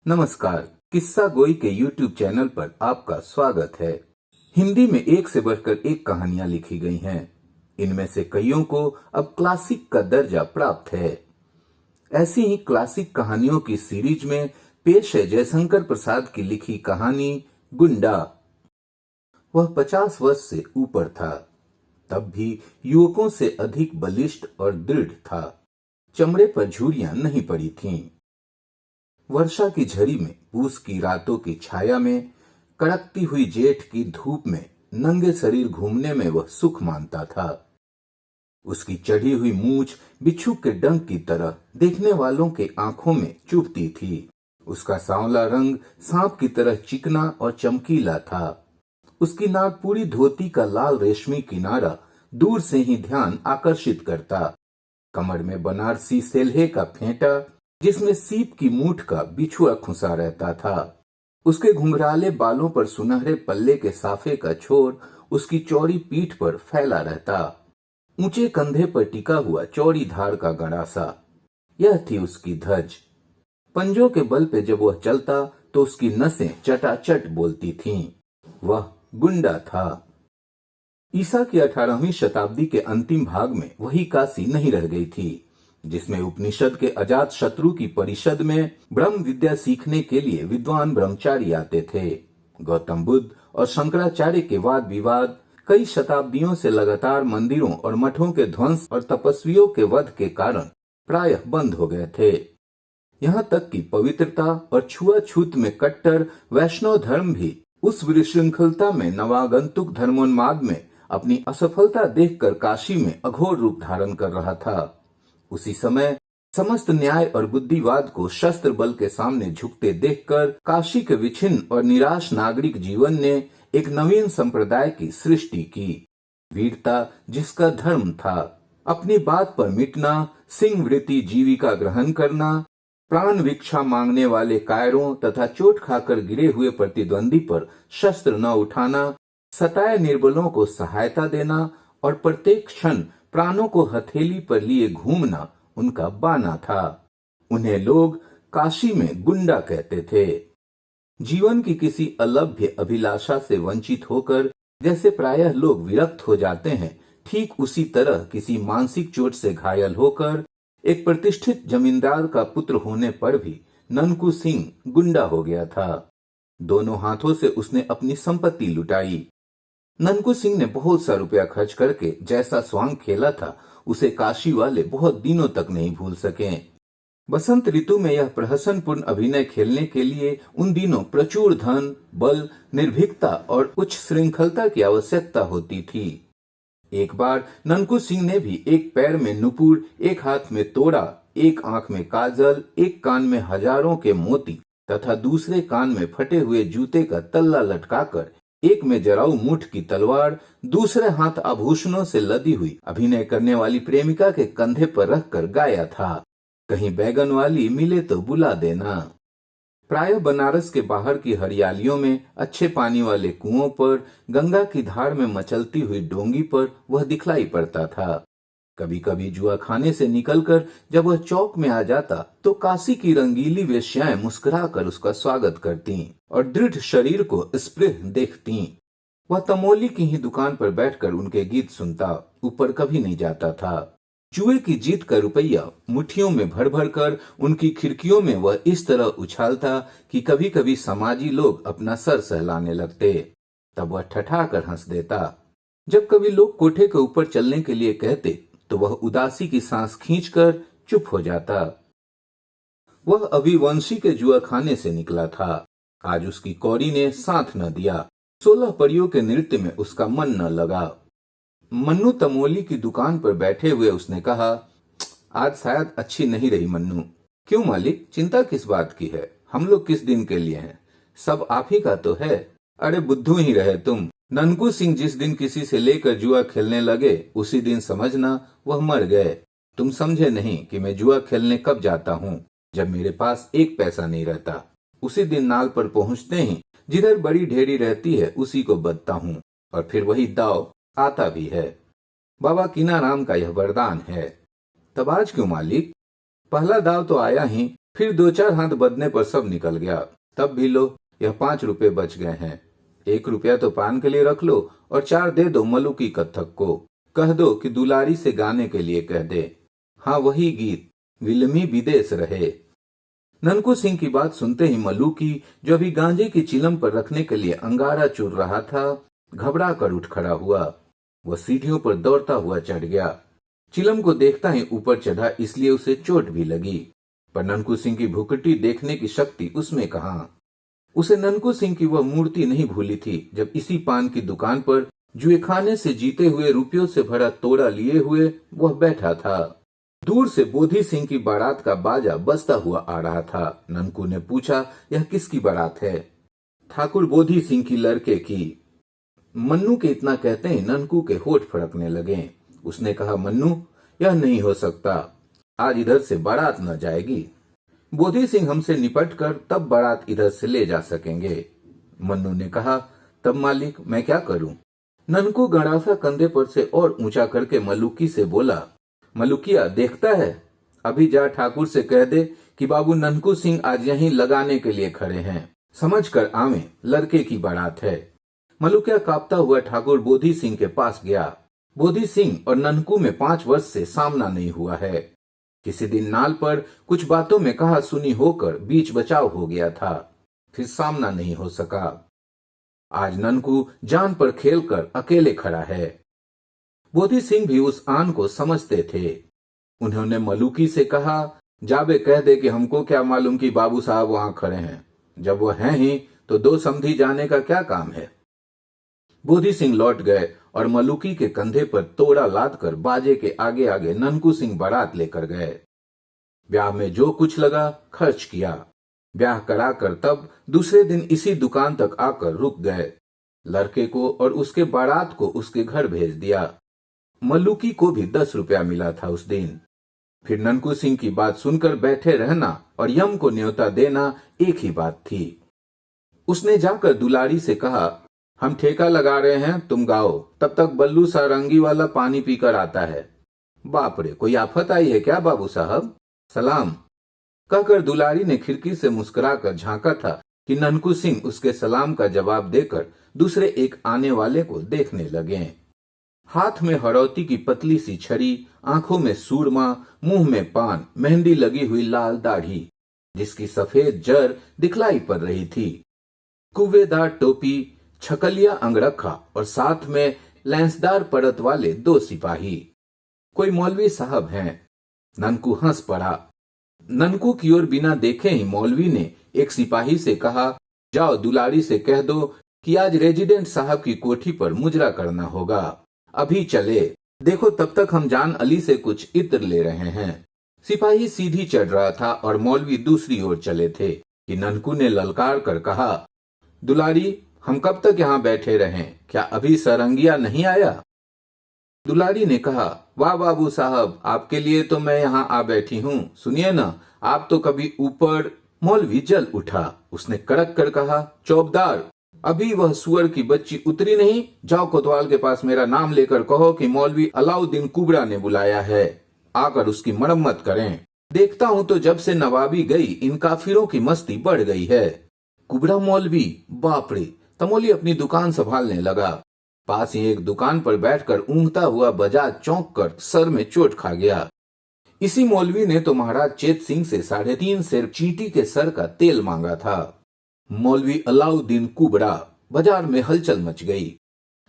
नमस्कार। किस्सा गोई के YouTube चैनल पर आपका स्वागत है। हिंदी में एक से बढ़कर एक कहानियां लिखी गई हैं। इनमें से कईयों को अब क्लासिक का दर्जा प्राप्त है। ऐसी ही क्लासिक कहानियों की सीरीज में पेश है जयशंकर प्रसाद की लिखी कहानी गुंडा। वह 50 वर्ष से ऊपर था, तब भी युवकों से अधिक बलिष्ठ और दृढ़ था। चमड़े पर झुर्रियां नहीं पड़ी थीं। वर्षा की झरी में, पूस की रातों की छाया में, कड़कती हुई जेठ की धूप में नंगे शरीर घूमने में वह सुख मानता था। उसकी चढ़ी हुई मूछ बिच्छू के डंक की तरह देखने वालों के आंखों में चुभती थी। उसका सांवला रंग सांप की तरह चिकना और चमकीला था। उसकी नागपुरी धोती का लाल रेशमी किनारा दूर से ही ध्यान आकर्षित करता। कमर में बनारसी सेल्हे का फेंटा, जिसमें सीप की मूठ का बिछुआ खुसा रहता था। उसके घुंघराले बालों पर सुनहरे पल्ले के साफे का छोर उसकी चौड़ी पीठ पर फैला रहता। ऊंचे कंधे पर टिका हुआ चौड़ी धार का गड़ासा, यह थी उसकी धज। पंजों के बल पे जब वह चलता तो उसकी नसें चटाचट बोलती थीं। वह गुंडा था। ईसा की 18वीं शताब्दी के अंतिम भाग में वही काशी नहीं रह गई थी, जिसमें उपनिषद के अजात शत्रु की परिषद में ब्रह्म विद्या सीखने के लिए विद्वान ब्रह्मचारी आते थे। गौतम बुद्ध और शंकराचार्य के वाद विवाद कई शताब्दियों से लगातार मंदिरों और मठों के ध्वंस और तपस्वियों के वध के कारण प्रायः बंद हो गए थे। यहाँ तक कि पवित्रता और छुआछूत में कट्टर वैष्णव धर्म भी उस विशृंखलता में नवागंतुक धर्मोन्माद में अपनी असफलता देखकर काशी में अघोर रूप धारण कर रहा था। उसी समय समस्त न्याय और बुद्धिवाद को शस्त्र बल के सामने झुकते देखकर काशी के विच्छिन्न और निराश नागरिक जीवन ने एक नवीन संप्रदाय की सृष्टि की। वीरता जिसका धर्म था, अपनी बात पर मिटना, सिंह वृत्ति जीविका ग्रहण करना, प्राण भिक्षा मांगने वाले कायरों तथा चोट खाकर गिरे हुए प्रतिद्वंदी पर शस्त्र न उठाना, सताए निर्बलों को सहायता देना और प्रत्येक क्षण प्राणों को हथेली पर लिए घूमना उनका बाना था। उन्हें लोग काशी में गुंडा कहते थे। जीवन की किसी अलभ्य अभिलाषा से वंचित होकर जैसे प्रायः लोग विरक्त हो जाते हैं, ठीक उसी तरह किसी मानसिक चोट से घायल होकर एक प्रतिष्ठित जमींदार का पुत्र होने पर भी ननकू सिंह गुंडा हो गया था। दोनों हाथों से उसने अपनी संपत्ति लुटाई। ननकू सिंह ने बहुत सा रुपया खर्च करके जैसा स्वांग खेला था, उसे काशी वाले बहुत दिनों तक नहीं भूल सके। बसंत ऋतु में यह प्रहसनपूर्ण अभिनय खेलने के लिए उन दिनों प्रचुर धन, बल, निर्भीकता और उच्च श्रृंखलता की आवश्यकता होती थी। एक बार ननकू सिंह ने भी एक पैर में नुपुर, एक हाथ में तोड़ा, एक आंख में काजल, एक कान में हजारों के मोती तथा दूसरे कान में फटे हुए जूते का तल्ला लटकाकर, एक में जराऊ मुठ की तलवार, दूसरे हाथ आभूषणों से लदी हुई अभिनय करने वाली प्रेमिका के कंधे पर रखकर गाया था, कहीं बैगन वाली मिले तो बुला देना। प्रायः बनारस के बाहर की हरियालियों में, अच्छे पानी वाले कुओं पर, गंगा की धार में मचलती हुई डोंगी पर वह दिखलाई पड़ता था। कभी कभी जुआ खाने से निकलकर जब वह चौक में आ जाता तो काशी की रंगीली वेश्याएं मुस्कुराकर उसका स्वागत करती और दृढ़ शरीर को स्पृह देखती। वह तमोली की ही दुकान पर बैठकर उनके गीत सुनता, ऊपर कभी नहीं जाता था। जुए की जीत का रुपया मुट्ठियों में भर भर कर उनकी खिड़कियों में वह इस तरह उछालता कि कभी कभी समाजी लोग अपना सर सहलाने लगते। तब वह ठठा कर हंस देता। जब कभी लोग कोठे के ऊपर चलने के लिए कहते तो वह उदासी की सांस खींचकर चुप हो जाता। वह अभी वंशी के जुआ खाने से निकला था। आज उसकी कौड़ी ने साथ न दिया। 16 परियों के नृत्य में उसका मन न लगा। मन्नू तमोली की दुकान पर बैठे हुए उसने कहा, आज शायद अच्छी नहीं रही मन्नू। क्यों मालिक, चिंता किस बात की है? हम लोग किस दिन के लिए हैं? सब आप ही का तो है। अरे बुद्धू ही रहे तुम। ननकू सिंह जिस दिन किसी से लेकर जुआ खेलने लगे, उसी दिन समझना वह मर गए। तुम समझे नहीं कि मैं जुआ खेलने कब जाता हूँ? जब मेरे पास एक पैसा नहीं रहता। उसी दिन नाल पर पहुँचते ही जिधर बड़ी ढेरी रहती है उसी को बदता हूँ, और फिर वही दाव आता भी है। बाबा कीनाराम का यह वरदान है। तब आज क्यों मालिक? पहला दाव तो आया ही, फिर 2-4 हाथ बदने पर सब निकल गया। तब भी लो, यह 5 रुपए बच गए हैं। 1 रुपया तो पान के लिए रख लो और 4 दे दो मलुकी कत्थक को। कह दो कि दुलारी से गाने के लिए कह दे। हाँ, वही गीत, विलमी विदेश रहे। ननकू सिंह की बात सुनते ही मलुकी, जो अभी गांजे की चिलम पर रखने के लिए अंगारा चूर रहा था, घबरा कर उठ खड़ा हुआ। वह सीढ़ियों पर दौड़ता हुआ चढ़ गया। चिलम को देखता ही ऊपर चढ़ा, इसलिए उसे चोट भी लगी, पर ननकू सिंह की भुकटी देखने की शक्ति उसमें कहाँ। उसे ननकू सिंह की वह मूर्ति नहीं भूली थी जब इसी पान की दुकान पर जुएखाने से जीते हुए रुपयों से भरा तोड़ा लिए हुए वह बैठा था। दूर से बोधी सिंह की बारात का बाजा बजता हुआ आ रहा था। ननकू ने पूछा, यह किसकी बारात है? ठाकुर बोधी सिंह की लड़के की। मन्नू के इतना कहते ही ननकू के होठ फड़कने लगे। उसने कहा, मन्नू, यह नहीं हो सकता, आज इधर से बारात न जाएगी। बोधी सिंह हमसे निपट कर तब बारात इधर से ले जा सकेंगे। मन्नू ने कहा, तब मालिक मैं क्या करूं? ननकू गड़ासा कंधे पर से और ऊंचा करके मलुकी से बोला, मलुकिया देखता है, अभी जा ठाकुर से कह दे कि बाबू ननकू सिंह आज यहीं लगाने के लिए खड़े हैं, समझ कर आवे, लड़के की बारात है। मलुकिया कांपता हुआ ठाकुर बोधी सिंह के पास गया। बोधी सिंह और ननकू में 5 वर्ष से सामना नहीं हुआ है। किसी दिन नाल पर कुछ बातों में कहा सुनी होकर बीच बचाव हो गया था, फिर सामना नहीं हो सका। आज ननकू जान पर खेलकर अकेले खड़ा है। बोधी सिंह भी उस आन को समझते थे। उन्होंने मलुकी से कहा, जाबे कह दे कि हमको क्या मालूम कि बाबू साहब वहां खड़े हैं, जब वो हैं ही तो 2 समधी जाने का क्या काम है। बोधी सिंह लौट गए और मलुकी के कंधे पर तोड़ा लाद कर बाजे के आगे आगे ननकू सिंह बारात लेकर गए। ब्याह में जो कुछ लगा खर्च किया। ब्याह कराकर तब दूसरे दिन इसी दुकान तक आकर रुक गए। लड़के को और उसके बारात को उसके घर भेज दिया। मलुकी को भी 10 रुपया मिला था उस दिन। फिर ननकू सिंह की बात सुनकर बैठे रहना और यम को न्योता देना एक ही बात थी। उसने जाकर दुलारी से कहा, हम ठेका लगा रहे हैं, तुम गाओ, तब तक बल्लू सारंगी वाला पानी पीकर आता है। बाप रे, कोई आफत आई है क्या बाबू साहब? सलाम कहकर दुलारी ने खिड़की से मुस्कुराकर झांका था कि ननकू सिंह उसके सलाम का जवाब देकर दूसरे एक आने वाले को देखने लगे। हाथ में हरौती की पतली सी छड़ी, आंखों में सूरमा, मुंह में पान, मेहंदी लगी हुई लाल दाढ़ी जिसकी सफेद जर दिखलाई पड़ रही थी, कुवेदार टोपी, छकलिया अंगरखा और साथ में लेंसदार परत वाले 2 सिपाही। कोई मौलवी साहब हैं। ननकू हंस पड़ा। ननकू की ओर बिना देखे ही मौलवी ने एक सिपाही से कहा, जाओ दुलारी से कह दो कि आज रेजिडेंट साहब की कोठी पर मुजरा करना होगा, अभी चले। देखो तब तक हम जान अली से कुछ इत्र ले रहे हैं। सिपाही सीधी चढ़ रहा था और मौलवी दूसरी ओर चले थे कि ननकू ने ललकार कर कहा, दुलारी, हम कब तक यहाँ बैठे रहें, क्या अभी सरंगिया नहीं आया? दुलारी ने कहा, वाह बाबू साहब, आपके लिए तो मैं यहाँ आ बैठी हूँ, सुनिए ना, आप तो कभी ऊपर। मौलवी जल उठा। उसने कड़क कर कहा, चौबदार, अभी वह सुअर की बच्ची उतरी नहीं, जाओ कोतवाल के पास मेरा नाम लेकर कहो कि मौलवी अलाउद्दीन कुबरा ने बुलाया है, आकर उसकी मरम्मत करें। देखता हूँ तो जब से नवाबी गई इन काफिरों की मस्ती बढ़ गई है। कुबरा मौलवी, बाप रे। तमोली अपनी दुकान संभालने लगा। पास ही एक दुकान पर बैठकर ऊँघता हुआ बजाज चौंक कर सर में चोट खा गया। इसी मौलवी ने तो महाराज चेत सिंह से 3.5 सेर चींटी के सर का तेल मांगा था। मौलवी अलाउद्दीन कुबरा। बाजार में हलचल मच गई।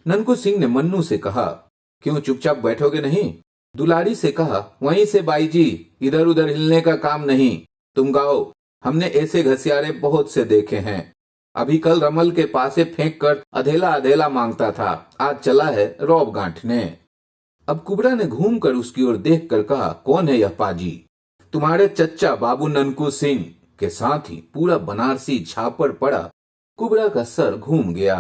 ननकू सिंह ने मन्नू से कहा, क्यों चुपचाप बैठोगे नहीं? दुलारी से कहा, वहीं से बाई जी, इधर उधर हिलने का काम नहीं, तुम गाओ, हमने ऐसे घसियारे बहुत से देखे हैं। अभी कल रमल के पासे फेंक कर अधेला अधेला मांगता था, आज चला है रौब गांठने। अब कुबरा ने घूम कर उसकी ओर देख कर कहा, कौन है यह पाजी? तुम्हारे चच्चा बाबू ननकू सिंह। के साथ ही पूरा बनारसी झापड़ पड़ा। कुबरा का सर घूम गया।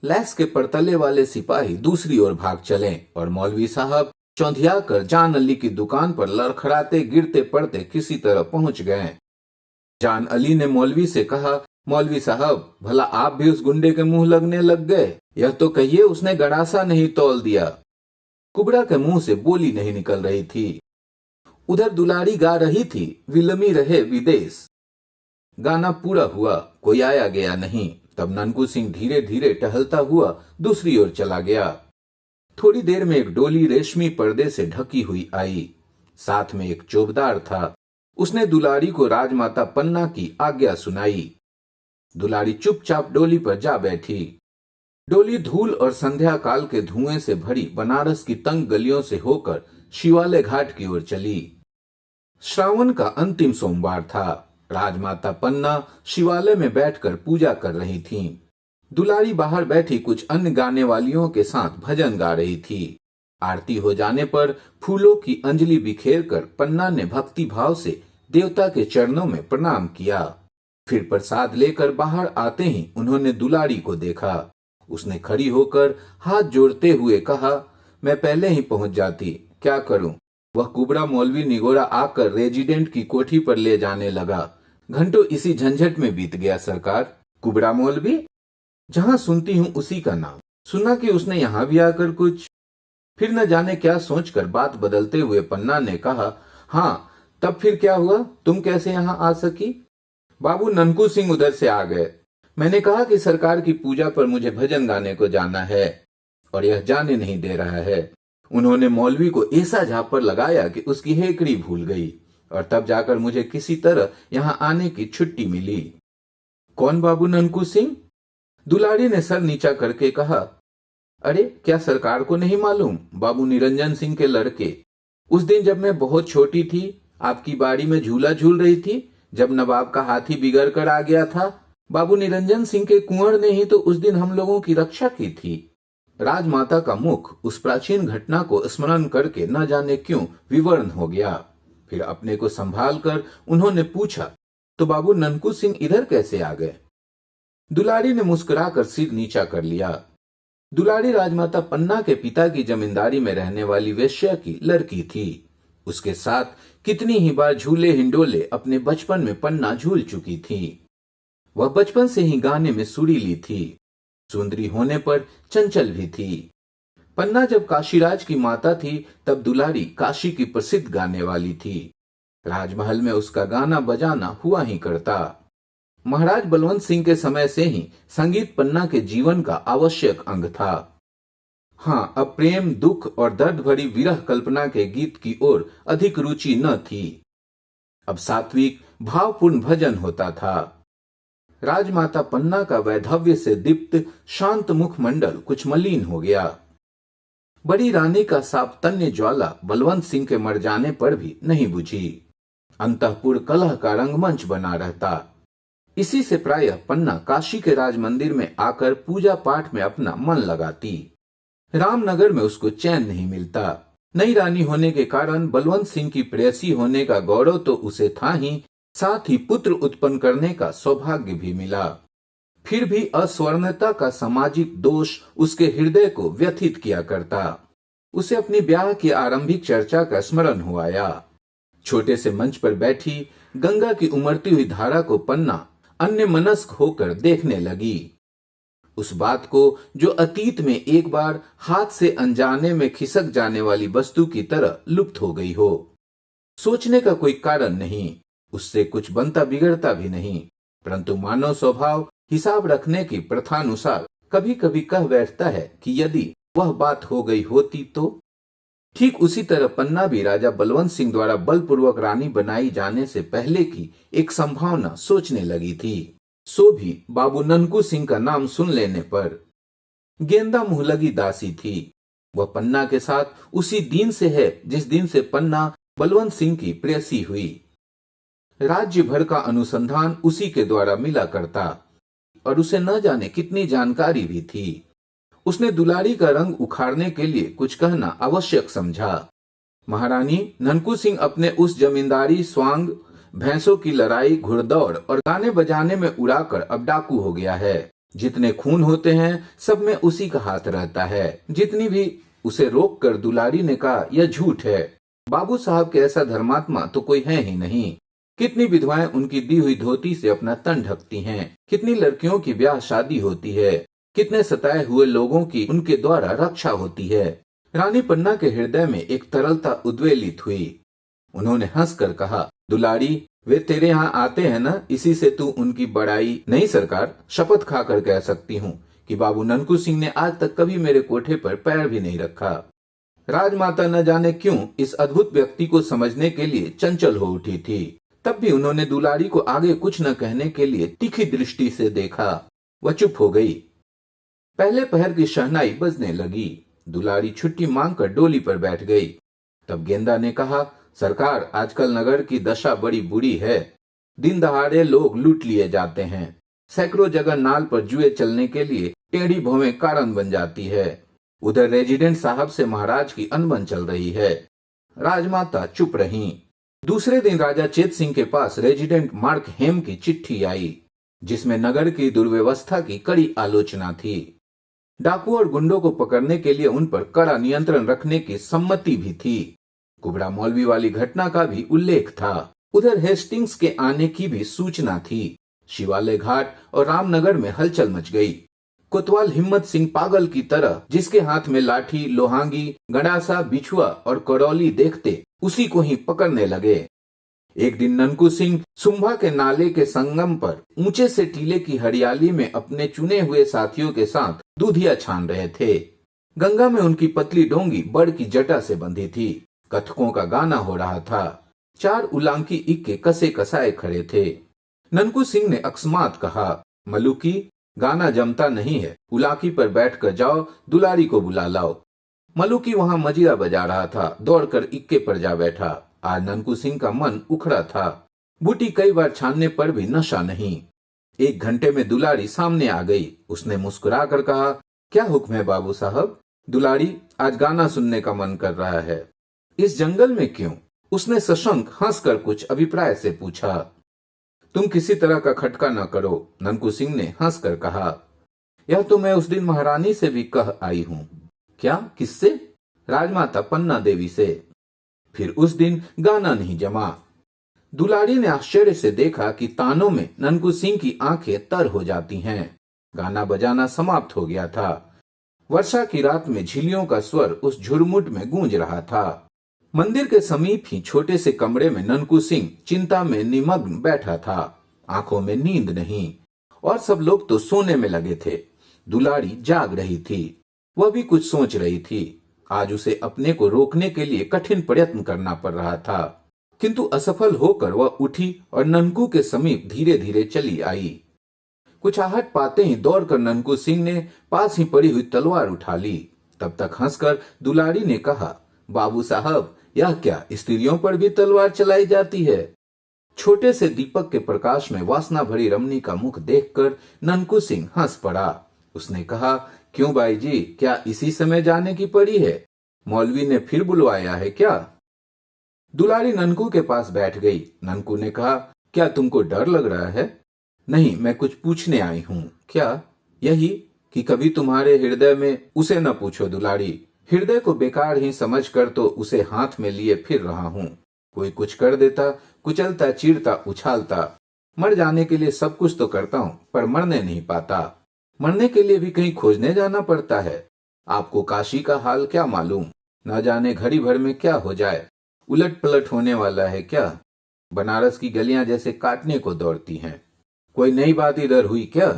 लैस के परतले वाले सिपाही दूसरी ओर भाग चले और मौलवी साहब चौंधिया कर जान अली की दुकान पर लड़खड़ाते गिरते पड़ते किसी तरह पहुंच गए। जान अली ने मौलवी से कहा, मौलवी साहब, भला आप भी उस गुंडे के मुंह लगने लग गए? यह तो कहिए उसने गड़ासा नहीं तौल दिया। कुबरा के मुंह से बोली नहीं निकल रही थी। उधर दुलारी गा रही थी विलमी रहे विदेश। गाना पूरा हुआ, कोई आया गया नहीं। तब ननकू सिंह धीरे धीरे टहलता हुआ दूसरी ओर चला गया। थोड़ी देर में एक डोली रेशमी पर्दे से ढकी हुई आई। साथ में एक चौबदार था। उसने दुलारी को राजमाता पन्ना की आज्ञा सुनाई। दुलारी चुपचाप डोली पर जा बैठी। डोली धूल और संध्या काल के धुएं से भरी बनारस की तंग गलियों से होकर शिवालय घाट की ओर चली। श्रावण का अंतिम सोमवार था। राजमाता पन्ना शिवालय में बैठकर पूजा कर रही थीं। दुलारी बाहर बैठी कुछ अन्य गाने वालियों के साथ भजन गा रही थी। आरती हो जाने पर फूलों की अंजलि बिखेरकर पन्ना ने भक्ति भाव से देवता के चरणों में प्रणाम किया। फिर प्रसाद लेकर बाहर आते ही उन्होंने दुलारी को देखा। उसने खड़ी होकर हाथ जोड़ते हुए कहा, मैं पहले ही पहुंच जाती, क्या करूं? वह कुबड़ा मौलवी निगोरा आकर रेजिडेंट की कोठी पर ले जाने लगा। घंटों इसी झंझट में बीत गया सरकार। कुबड़ा मौलवी? जहां सुनती हूं उसी का नाम। सुना कि उसने यहां भी आकर कुछ। फिर न जाने क्या सोचकर बात बदलते हुए पन्ना ने कहा, हाँ, तब फिर क्या हुआ? तुम कैसे यहाँ आ सकी? बाबू ननकू सिंह उधर से आ गए। मैंने कहा कि सरकार की पूजा पर मुझे भजन गाने को जाना है और यह जाने नहीं दे रहा है। उन्होंने मौलवी को ऐसा झापर लगाया कि उसकी हेकड़ी भूल गई और तब जाकर मुझे किसी तरह यहाँ आने की छुट्टी मिली। कौन बाबू ननकू सिंह? दुलारी ने सर नीचा करके कहा, अरे क्या सरकार को नहीं मालूम? बाबू निरंजन सिंह के लड़के। उस दिन जब मैं बहुत छोटी थी, आपकी बाड़ी में झूला झूल रही थी, जब नवाब का हाथी बिगड़ कर आ गया था, बाबू निरंजन सिंह के कुंवर ने ही तो उस दिन हम लोगों की रक्षा की थी। राजमाता का मुख उस प्राचीन घटना को स्मरण करके न जाने क्यों विवर्ण हो गया। फिर अपने को संभाल कर उन्होंने पूछा, तो बाबू ननकू सिंह इधर कैसे आ गए? दुलारी ने मुस्कुराकर सिर नीचा कर लिया। दुलारी राजमाता पन्ना के पिता की जमींदारी में रहने वाली वेश्या की लड़की थी। उसके साथ कितनी ही बार झूले हिंडोले अपने बचपन में पन्ना झूल चुकी थी। वह बचपन से ही गाने में सुरीली थी। सुंदरी होने पर चंचल भी थी। पन्ना जब काशीराज की माता थी तब दुलारी काशी की प्रसिद्ध गाने वाली थी। राजमहल में उसका गाना बजाना हुआ ही करता। महाराज बलवंत सिंह के समय से ही संगीत पन्ना के जीवन का आवश्यक अंग था। हाँ, अब प्रेम, दुख और दर्द भरी विरह कल्पना के गीत की ओर अधिक रुचि न थी। अब सात्विक भावपूर्ण भजन होता था। राजमाता पन्ना का वैधव्य से दीप्त शांत मुखमंडल कुछ मलिन हो गया। बड़ी रानी का सापतन्य ज्वाला बलवंत सिंह के मर जाने पर भी नहीं बुझी। अंतःपुर कलह का रंगमंच बना रहता। इसी से प्रायः पन्ना काशी के राज मंदिर में आकर पूजा पाठ में अपना मन लगाती। रामनगर में उसको चैन नहीं मिलता। नई रानी होने के कारण बलवंत सिंह की प्रेयसी होने का गौरव तो उसे था ही, साथ ही पुत्र उत्पन्न करने का सौभाग्य भी मिला। फिर भी अस्वर्णता का सामाजिक दोष उसके हृदय को व्यथित किया करता। उसे अपनी ब्याह की आरंभिक चर्चा का स्मरण हो आया। छोटे से मंच पर बैठी गंगा की उमड़ती हुई धारा को पन्ना अन्य मनस्क होकर देखने लगी। उस बात को जो अतीत में एक बार हाथ से अनजाने में खिसक जाने वाली वस्तु की तरह लुप्त हो गई हो। सोचने का कोई कारण नहीं, उससे कुछ बनता बिगड़ता भी नहीं, परंतु मानव स्वभाव हिसाब रखने की प्रथानुसार कभी कभी कह बैठता है कि यदि वह बात हो गई होती तो। ठीक उसी तरह पन्ना भी राजा बलवंत सिंह द्वारा बलपूर्वक रानी बनाई जाने से पहले की एक संभावना सोचने लगी थी, सो भी बाबू ननकू सिंह का नाम सुन लेने पर। गेंदा मुहलगी दासी थी। वह पन्ना के साथ उसी दिन से है जिस दिन से पन्ना बलवंत सिंह की प्रेयसी हुई। राज्य भर का अनुसंधान उसी के द्वारा मिला करता और उसे न जाने कितनी जानकारी भी थी। उसने दुलारी का रंग उखाड़ने के लिए कुछ कहना आवश्यक समझा। महारानी, ननकू सिंह अपने उस जमींदारी, स्वांग, भैंसों की लड़ाई, घुड़दौड़ और गाने बजाने में उड़ाकर अब डाकू हो गया है। जितने खून होते हैं सब में उसी का हाथ रहता है। जितनी भी उसे रोक कर दुलारी ने कहा, यह झूठ है। बाबू साहब के ऐसा धर्मात्मा तो कोई है ही नहीं। कितनी विधवाएं उनकी दी हुई धोती से अपना तन ढकती हैं। कितनी लड़कियों की ब्याह शादी होती है। कितने सताए हुए लोगों की उनके द्वारा रक्षा होती है। रानी पन्ना के हृदय में एक तरलता उद्वेलित हुई। उन्होंने हंसकर कहा, दुलारी, वे तेरे यहाँ आते हैं ना, इसी से तू उनकी बड़ाई। नहीं सरकार, शपथ खाकर कह सकती हूँ कि बाबू ननकू सिंह ने आज तक कभी मेरे कोठे पर पैर भी नहीं रखा। राजमाता न जाने क्यों इस अद्भुत व्यक्ति को समझने के लिए चंचल हो उठी थी। तब भी उन्होंने दुलारी को आगे कुछ न कहने के लिए तीखी दृष्टि से देखा। वह चुप हो गई। पहले पहर की शहनाई बजने लगी। दुलारी छुट्टी मांगकर डोली पर बैठ गई। तब गेंदा ने कहा, सरकार, आजकल नगर की दशा बड़ी बुरी है। दिन दहाड़े लोग लूट लिए जाते हैं। सैकड़ों जगह नाल पर जुए चलने के लिए टेढ़ी भौवें कारण बन जाती है। उधर रेजिडेंट साहब से महाराज की अनबन चल रही है। राजमाता चुप रहीं। दूसरे दिन राजा चेत सिंह के पास रेजिडेंट मार्क हेम की चिट्ठी आई, जिसमें नगर की दुर्व्यवस्था की कड़ी आलोचना थी। डाकू और गुंडों को पकड़ने के लिए उन पर कड़ा नियंत्रण रखने की सम्मति भी थी। कुबड़ा मौलवी वाली घटना का भी उल्लेख था। उधर हेस्टिंग्स के आने की भी सूचना थी। शिवालय घाट और रामनगर में हलचल मच गई। कोतवाल हिम्मत सिंह पागल की तरह जिसके हाथ में लाठी, लोहांगी, गंडासा, बिछुआ और करौली देखते उसी को ही पकड़ने लगे। एक दिन ननकू सिंह सुंभा के नाले के संगम पर ऊंचे से टीले की हरियाली में अपने चुने हुए साथियों के साथ दूधिया छान रहे थे। गंगा में उनकी पतली डोंगी बड़ की जटा से बंधी थी। कथकों का गाना हो रहा था। 4 उलांकी इक्के कसे कसाए खड़े थे। ननकू सिंह ने अकस्मात कहा, मलुकी, गाना जमता नहीं है, उलाकी पर बैठकर जाओ, दुलारी को बुला लाओ। मलुकी वहां मजीरा बजा रहा था। दौड़कर इक्के पर जा बैठा। आज ननकू सिंह का मन उखड़ा था। बूटी कई बार छानने पर भी नशा नहीं। 1 घंटे में दुलारी सामने आ गई। उसने मुस्कुरा कर कहा, क्या हुक्म है बाबू साहब? दुलारी, आज गाना सुनने का मन कर रहा है। इस जंगल में क्यों? उसने सशंक हंसकर कुछ अभिप्राय से पूछा। तुम किसी तरह का खटका न करो, ननकू सिंह ने हंसकर कहा। यह तो मैं उस दिन महारानी से भी कह आई हूं। क्या? किससे? राजमाता पन्ना देवी से। फिर उस दिन गाना नहीं जमा। दुलारी ने आश्चर्य से देखा कि तानों में ननकू सिंह की आंखें तर हो जाती हैं। गाना बजाना समाप्त हो गया था। वर्षा की रात में झिलियों का स्वर उस झुरमुट में गूंज रहा था। मंदिर के समीप ही छोटे से कमरे में ननकू सिंह चिंता में निमग्न बैठा था। आंखों में नींद नहीं और सब लोग तो सोने में लगे थे। दुलारी जाग रही थी। वह भी कुछ सोच रही थी। आज उसे अपने को रोकने के लिए कठिन प्रयत्न करना पड़ रहा था, किंतु असफल होकर वह उठी और ननकू के समीप धीरे धीरे चली आई। कुछ आहट पाते ही दौड़कर ननकू सिंह ने पास ही पड़ी हुई तलवार उठा ली। तब तक हंसकर दुलारी ने कहा, बाबू साहब, यह क्या, स्त्रियों पर भी तलवार चलाई जाती है? छोटे से दीपक के प्रकाश में वासना भरी रमणी का मुख देखकर ननकू सिंह हंस पड़ा। उसने कहा, क्यों बाई जी, क्या इसी समय जाने की पड़ी है? मौलवी ने फिर बुलवाया है क्या? दुलारी ननकू के पास बैठ गई। ननकू ने कहा, क्या तुमको डर लग रहा है? नहीं, मैं कुछ पूछने आई हूँ। क्या? यही कि कभी तुम्हारे हृदय में, उसे न पूछो दुलारी, हृदय को बेकार ही समझकर तो उसे हाथ में लिए फिर रहा हूँ। कोई कुछ कर देता, कुचलता, चीरता, उछालता। मर जाने के लिए सब कुछ तो करता हूँ, पर मरने नहीं पाता। मरने के लिए भी कहीं खोजने जाना पड़ता है। आपको काशी का हाल क्या मालूम? न जाने घड़ी भर में क्या हो जाए। उलट पलट होने वाला है क्या? बनारस की गलियां जैसे काटने को दौड़ती हैं। कोई नई बात इधर हुई क्या?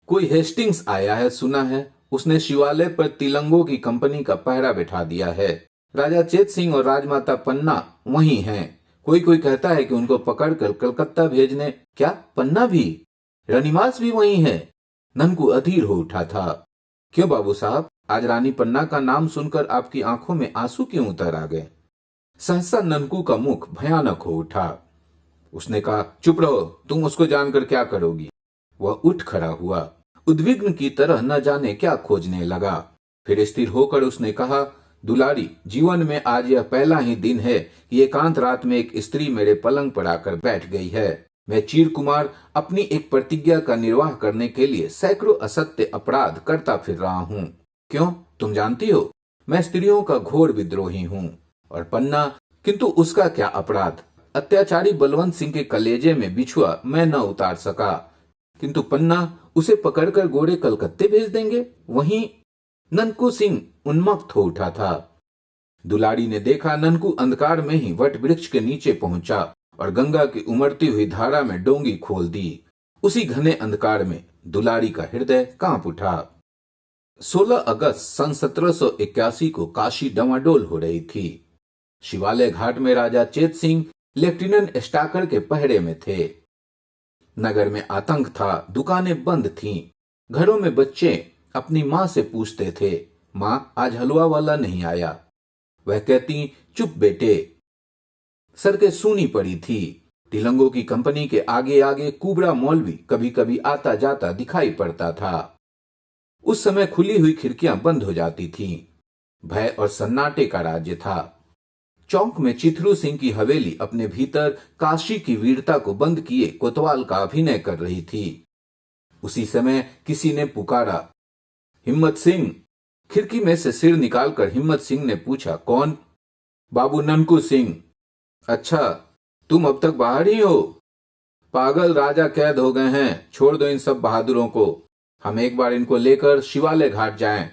कोई हेस्टिंग्स आया है सुना है। उसने शिवालय पर तिलंगों की कंपनी का पहरा बैठा दिया है। राजा चेत सिंह और राजमाता पन्ना वहीं हैं। कोई कोई कहता है कि उनको पकड़कर कलकत्ता भेजने। क्या? पन्ना भी? रनिमास भी वहीं है? ननकू अधीर हो उठा था। क्यों बाबू साहब, आज रानी पन्ना का नाम सुनकर आपकी आंखों में आंसू क्यों उतर आ गए? सहसा ननकू का मुख भयानक हो उठा। उसने कहा, चुप रहो, तुम उसको जानकर क्या करोगी? वह उठ खड़ा हुआ। उद्विग्न की तरह न जाने क्या खोजने लगा। फिर स्थिर होकर उसने कहा, दुलारी, जीवन में आज यह पहला ही दिन है कि एकांत रात में एक स्त्री मेरे पलंग पर आकर बैठ गई है। मैं चीर कुमार अपनी एक प्रतिज्ञा का निर्वाह करने के लिए सैकड़ों असत्य अपराध करता फिर रहा हूँ। क्यों? तुम जानती हो, मैं स्त्रियों का घोर विद्रोही हूँ। और पन्ना, किंतु उसका क्या अपराध? अत्याचारी बलवंत सिंह के कलेजे में बिछुआ मैं न उतार सका, किंतु पन्ना उसे पकड़कर गोरे कलकत्ते भेज देंगे। वहीं ननकू सिंह उन्मत्त हो उठा था। दुलारी ने देखा ननकू अंधकार में ही वट वृक्ष के नीचे पहुंचा और गंगा की उमड़ती हुई धारा में डोंगी खोल दी। उसी घने अंधकार में दुलारी का हृदय कांप उठा। 16 अगस्त सन 1781 को काशी डवाडोल हो रही थी। शिवालय घाट में राजा चेत सिंह लेफ्टिनेंट स्टाकर के पहरे में थे। नगर में आतंक था, दुकानें बंद थीं। घरों में बच्चे अपनी माँ से पूछते थे, माँ आज हलवा वाला नहीं आया। वह कहती, चुप बेटे। सड़कें सूनी पड़ी थी। तिलंगों की कंपनी के आगे आगे कुबड़ा मौलवी कभी कभी आता जाता दिखाई पड़ता था। उस समय खुली हुई खिड़कियां बंद हो जाती थीं। भय और सन्नाटे का राज्य था। चौक में चिथरू सिंह की हवेली अपने भीतर काशी की वीरता को बंद किए कोतवाल का अभिनय कर रही थी। उसी समय किसी ने पुकारा, हिम्मत सिंह। खिड़की में से सिर निकालकर हिम्मत सिंह ने पूछा, कौन? बाबू ननकू सिंह। अच्छा, तुम अब तक बाहर ही हो? पागल, राजा कैद हो गए हैं। छोड़ दो इन सब बहादुरों को। हम एक बार इनको लेकर शिवालय घाट जाएं।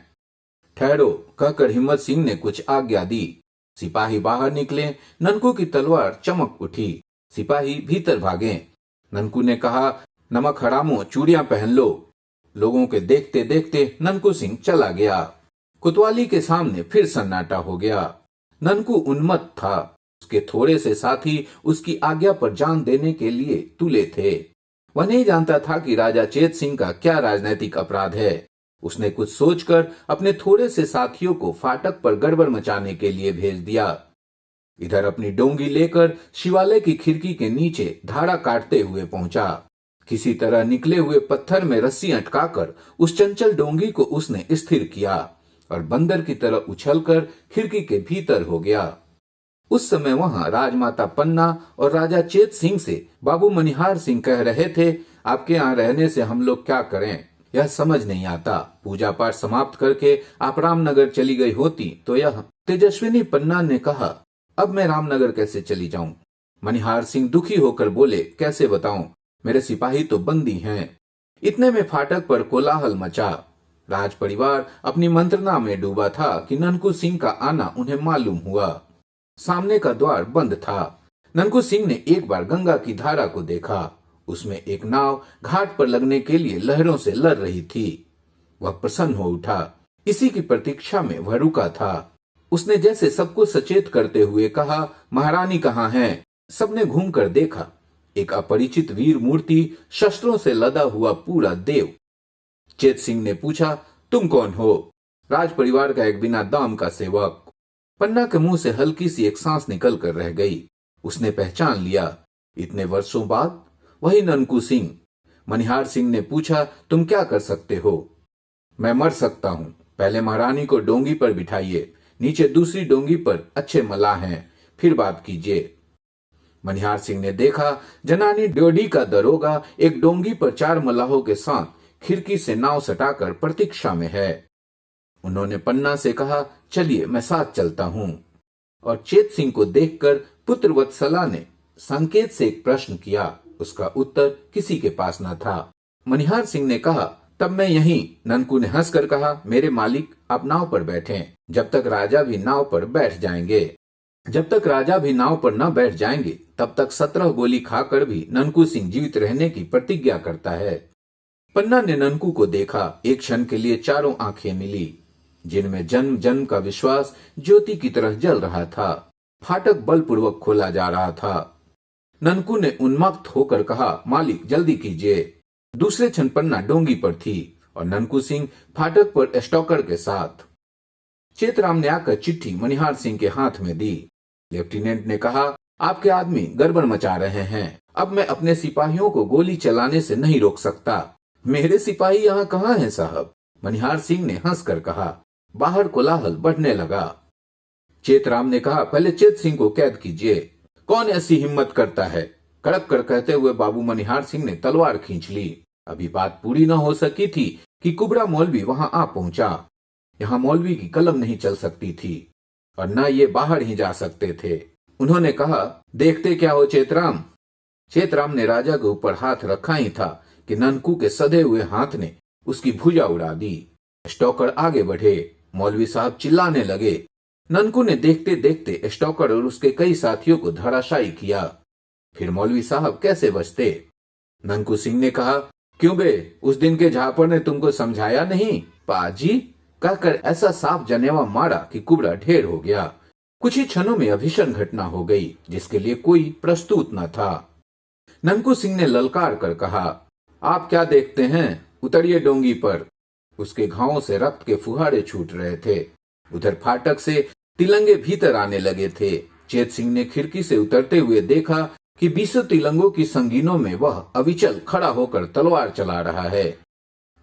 ठहरो, कहकर हिम्मत सिंह ने कुछ आज्ञा दी। सिपाही बाहर निकले। ननकू की तलवार चमक उठी। सिपाही भीतर भागे। ननकू ने कहा, नमक हरामो, चूड़ियां पहन लो। लोगों के देखते देखते ननकू सिंह चला गया। कोतवाली के सामने फिर सन्नाटा हो गया। ननकू उन्मत्त था। उसके थोड़े से साथी उसकी आज्ञा पर जान देने के लिए तुले थे। वह नहीं जानता था कि राजा चेत सिंह का क्या राजनीतिक अपराध है। उसने कुछ सोचकर अपने थोड़े से साथियों को फाटक पर गड़बड़ मचाने के लिए भेज दिया। इधर अपनी डोंगी लेकर शिवालय की खिड़की के नीचे धारा काटते हुए पहुंचा। किसी तरह निकले हुए पत्थर में रस्सी अटकाकर उस चंचल डोंगी को उसने स्थिर किया और बंदर की तरह उछलकर खिड़की के भीतर हो गया। उस समय वहां राजमाता पन्ना और राजा चेत सिंह से बाबू मनिहार सिंह कह रहे थे, आपके यहाँ रहने से हम लोग क्या करें, यह समझ नहीं आता। पूजा पाठ समाप्त करके आप रामनगर चली गई होती तो यह। तेजस्विनी पन्ना ने कहा, अब मैं रामनगर कैसे चली जाऊं? मनिहार सिंह दुखी होकर बोले, कैसे बताऊं, मेरे सिपाही तो बंदी हैं। इतने में फाटक पर कोलाहल मचा। राज परिवार अपनी मंत्रणा में डूबा था कि ननकू सिंह का आना उन्हें मालूम हुआ। सामने का द्वार बंद था। ननकू सिंह ने एक बार गंगा की धारा को देखा। उसमें एक नाव घाट पर लगने के लिए लहरों से लड़ रही थी। वह प्रसन्न हो उठा। इसी की प्रतीक्षा में वह रुका था। उसने जैसे सबको सचेत करते हुए कहा, महारानी कहाँ हैं? सबने घूमकर देखा। एक अपरिचित वीर मूर्ति, शस्त्रों से लदा हुआ पूरा देव। चेत सिंह ने पूछा, तुम कौन हो? राज परिवार का एक बिना दाम का सेवक। पन्ना के मुंह से हल्की सी एक सांस निकल कर रह गई। उसने पहचान लिया। इतने वर्षों बाद वही ननकू सिंह। मनिहार सिंह ने पूछा, तुम क्या कर सकते हो? मैं मर सकता हूं। पहले महारानी को डोंगी पर बिठाइए, नीचे दूसरी डोंगी पर अच्छे मलाह हैं, फिर बात कीजिए। मनिहार सिंह ने देखा जनानी ड्योढ़ी का दरोगा एक डोंगी पर 4 मलाहों के साथ खिड़की से नाव सटाकर प्रतीक्षा में है। उन्होंने पन्ना से कहा, चलिए मैं साथ चलता हूं। और चेत सिंह को देखकर पुत्र वत्सला ने संकेत से एक प्रश्न किया। उसका उत्तर किसी के पास न था। मनिहार सिंह ने कहा, तब मैं यहीं। ननकू ने हंसकर कहा, मेरे मालिक आप नाव पर बैठें, जब तक राजा भी नाव पर बैठ जाएंगे। जब तक राजा भी नाव पर न बैठ जाएंगे तब तक 17 गोली खाकर भी ननकू सिंह जीवित रहने की प्रतिज्ञा करता है। पन्ना ने ननकू को देखा। एक क्षण के लिए चारों आंखें मिली, जिनमें जन्म जन्म का विश्वास ज्योति की तरह जल रहा था। फाटक बलपूर्वक खोला जा रहा था। ननकू ने उन्मत्त होकर कहा, मालिक जल्दी कीजिए। दूसरे क्षण पन्ना डोंगी पर थी और ननकू सिंह फाटक पर स्टॉकर के साथ। चेतराम ने आकर चिट्ठी मनिहार सिंह के हाथ में दी। लेफ्टिनेंट ने कहा, आपके आदमी गड़बड़ मचा रहे हैं। अब मैं अपने सिपाहियों को गोली चलाने से नहीं रोक सकता। मेरे सिपाही यहाँ कहाँ हैं साहब? मनिहार सिंह ने हंसकर कहा। बाहर कोलाहल बढ़ने लगा। चेतराम ने कहा, पहले चेत सिंह को कैद कीजिए। कौन ऐसी हिम्मत करता है? कड़क कर कहते हुए बाबू मनिहार सिंह ने तलवार खींच ली। अभी बात पूरी न हो सकी थी कि कुबड़ा मौलवी वहां आ पहुंचा। यहाँ मौलवी की कलम नहीं चल सकती थी और न ये बाहर ही जा सकते थे। उन्होंने कहा, देखते क्या हो चेतराम? चेतराम ने राजा के ऊपर हाथ रखा ही था कि ननकू के सधे हुए हाथ ने उसकी भुजा उड़ा दी। स्टॉकर आगे बढ़े। मौलवी साहब चिल्लाने लगे, ननकू ने देखते देखते स्टॉकर और उसके कई साथियों को धराशायी किया। फिर मौलवी साहब कैसे बचते? ननकू सिंह ने कहा, क्यों बे, उस दिन के झापर ने तुमको समझाया नहीं? पाजी कहकर ऐसा साफ जनेवा मारा कि कुबड़ा ढेर हो गया। कुछ ही क्षणों में भीषण घटना हो गई जिसके लिए कोई प्रस्तुत न था। ननकू सिंह ने ललकार कर कहा, आप क्या देखते हैं, उतरिए डोंगी पर। उसके घावों से रक्त के फुहारे छूट रहे थे। उधर फाटक से तिलंगे भीतर आने लगे थे। चेत सिंह ने खिड़की से उतरते हुए देखा कि 20 तिलंगों की संगीनों में वह अविचल खड़ा होकर तलवार चला रहा है।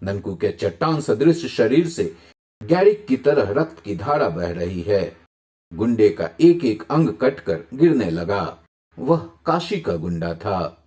ननकू के चट्टान सदृश शरीर से गैरिक की तरह रक्त की धारा बह रही है। गुंडे का एक एक अंग कटकर गिरने लगा। वह काशी का गुंडा था।